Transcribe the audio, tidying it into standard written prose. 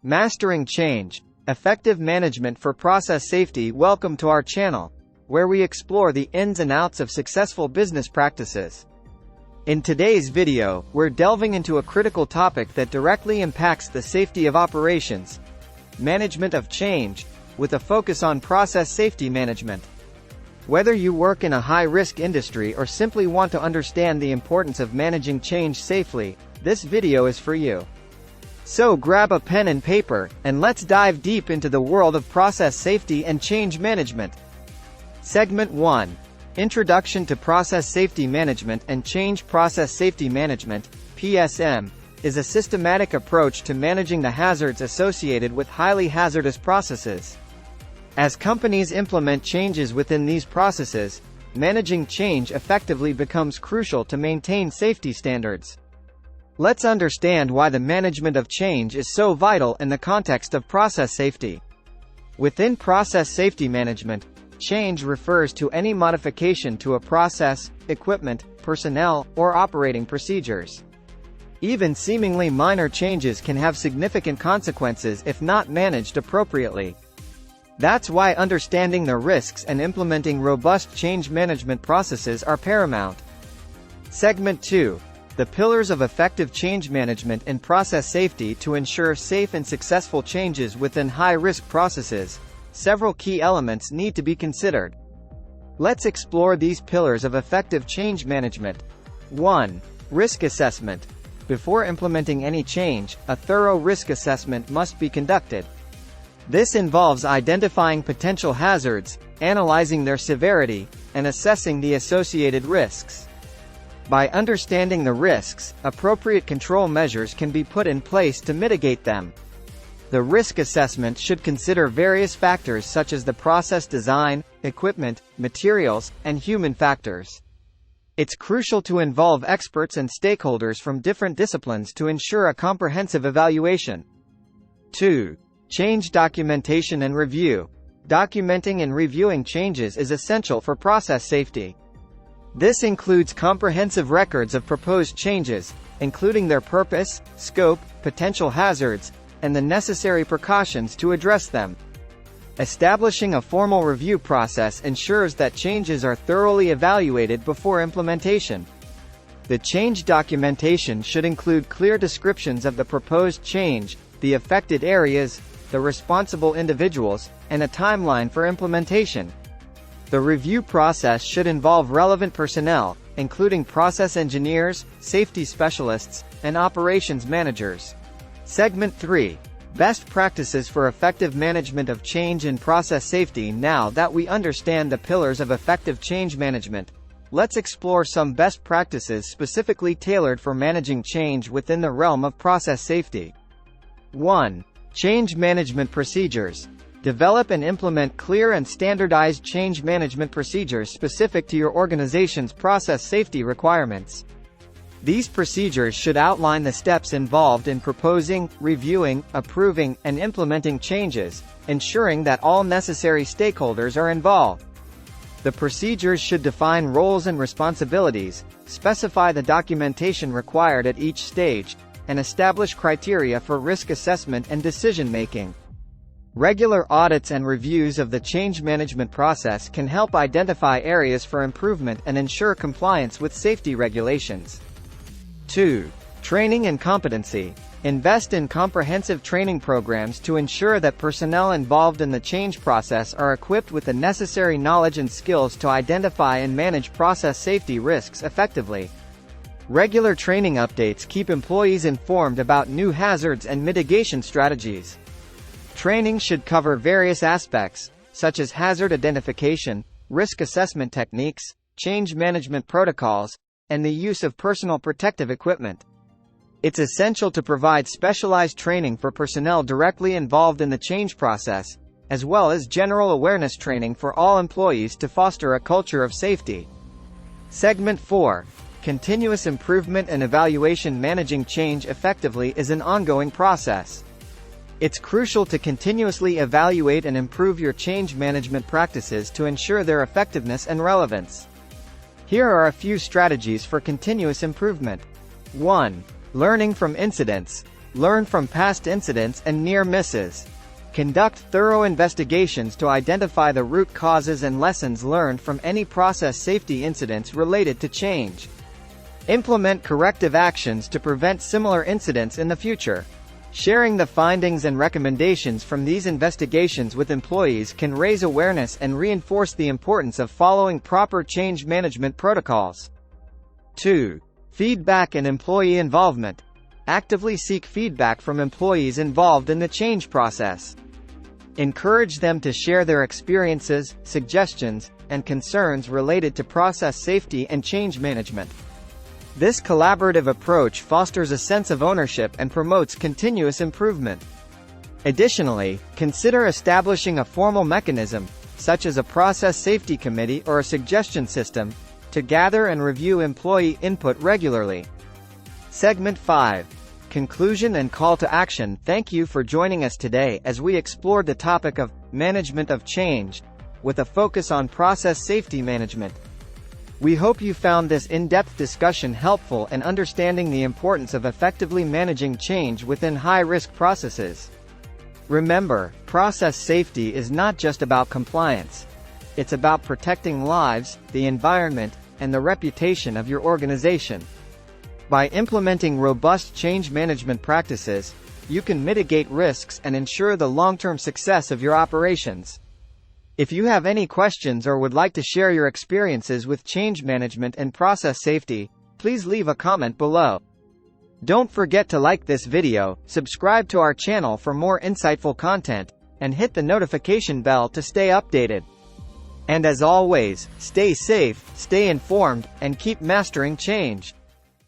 Mastering Change, Effective Management for Process Safety. Welcome to our channel, where we explore the ins and outs of successful business practices. In today's video, we're delving into a critical topic that directly impacts the safety of operations: management of change, with a focus on process safety management. Whether you work in a high-risk industry or simply want to understand the importance of managing change safely, this video is for you. So grab a pen and paper, and let's dive deep into the world of process safety and change management. Segment 1. Introduction to Process Safety Management and Change. Process Safety Management, PSM, is a systematic approach to managing the hazards associated with highly hazardous processes. As companies implement changes within these processes, managing change effectively becomes crucial to maintain safety standards. Let's understand why the management of change is so vital in the context of process safety. Within process safety management, change refers to any modification to a process, equipment, personnel, or operating procedures. Even seemingly minor changes can have significant consequences if not managed appropriately. That's why understanding the risks and implementing robust change management processes are paramount. Segment 2. The pillars of effective change management and process safety. To ensure safe and successful changes within high-risk processes, several key elements need to be considered. Let's explore these pillars of effective change management. 1. Risk assessment. Before implementing any change, a thorough risk assessment must be conducted. This involves identifying potential hazards, analyzing their severity, and assessing the associated risks. By understanding the risks, appropriate control measures can be put in place to mitigate them. The risk assessment should consider various factors such as the process design, equipment, materials, and human factors. It's crucial to involve experts and stakeholders from different disciplines to ensure a comprehensive evaluation. 2. Change documentation and review. Documenting and reviewing changes is essential for process safety. This includes comprehensive records of proposed changes, including their purpose, scope, potential hazards, and the necessary precautions to address them. Establishing a formal review process ensures that changes are thoroughly evaluated before implementation. The change documentation should include clear descriptions of the proposed change, the affected areas, the responsible individuals, and a timeline for implementation. The review process should involve relevant personnel, including process engineers, safety specialists, and operations managers. Segment 3. Best practices for effective management of change and process safety. Now that we understand the pillars of effective change management, let's explore some best practices specifically tailored for managing change within the realm of process safety. 1. Change management procedures. Develop and implement clear and standardized change management procedures specific to your organization's process safety requirements. These procedures should outline the steps involved in proposing, reviewing, approving, and implementing changes, ensuring that all necessary stakeholders are involved. The procedures should define roles and responsibilities, specify the documentation required at each stage, and establish criteria for risk assessment and decision-making. Regular audits and reviews of the change management process can help identify areas for improvement and ensure compliance with safety regulations. 2. Training and competency. Invest in comprehensive training programs to ensure that personnel involved in the change process are equipped with the necessary knowledge and skills to identify and manage process safety risks effectively. Regular training updates keep employees informed about new hazards and mitigation strategies. Training should cover various aspects, such as hazard identification, risk assessment techniques, change management protocols, and the use of personal protective equipment. It's essential to provide specialized training for personnel directly involved in the change process, as well as general awareness training for all employees to foster a culture of safety. Segment 4. Continuous improvement and evaluation. Managing change effectively is an ongoing process. It's crucial to continuously evaluate and improve your change management practices to ensure their effectiveness and relevance. Here are a few strategies for continuous improvement. 1. Learning from incidents. Learn from past incidents and near misses. Conduct thorough investigations to identify the root causes and lessons learned from any process safety incidents related to change. Implement corrective actions to prevent similar incidents in the future. Sharing the findings and recommendations from these investigations with employees can raise awareness and reinforce the importance of following proper change management protocols. 2. Feedback and employee involvement. Actively seek feedback from employees involved in the change process. Encourage them to share their experiences, suggestions, and concerns related to process safety and change management. This collaborative approach fosters a sense of ownership and promotes continuous improvement. Additionally, consider establishing a formal mechanism, such as a process safety committee or a suggestion system, to gather and review employee input regularly. Segment 5. Conclusion and call to action. Thank you for joining us today as we explored the topic of management of change, with a focus on process safety management. We hope you found this in-depth discussion helpful in understanding the importance of effectively managing change within high-risk processes. Remember, process safety is not just about compliance. It's about protecting lives, the environment, and the reputation of your organization. By implementing robust change management practices, you can mitigate risks and ensure the long-term success of your operations. If you have any questions or would like to share your experiences with change management and process safety, please leave a comment below. Don't forget to like this video, subscribe to our channel for more insightful content, and hit the notification bell to stay updated. And as always, stay safe, stay informed, and keep mastering change.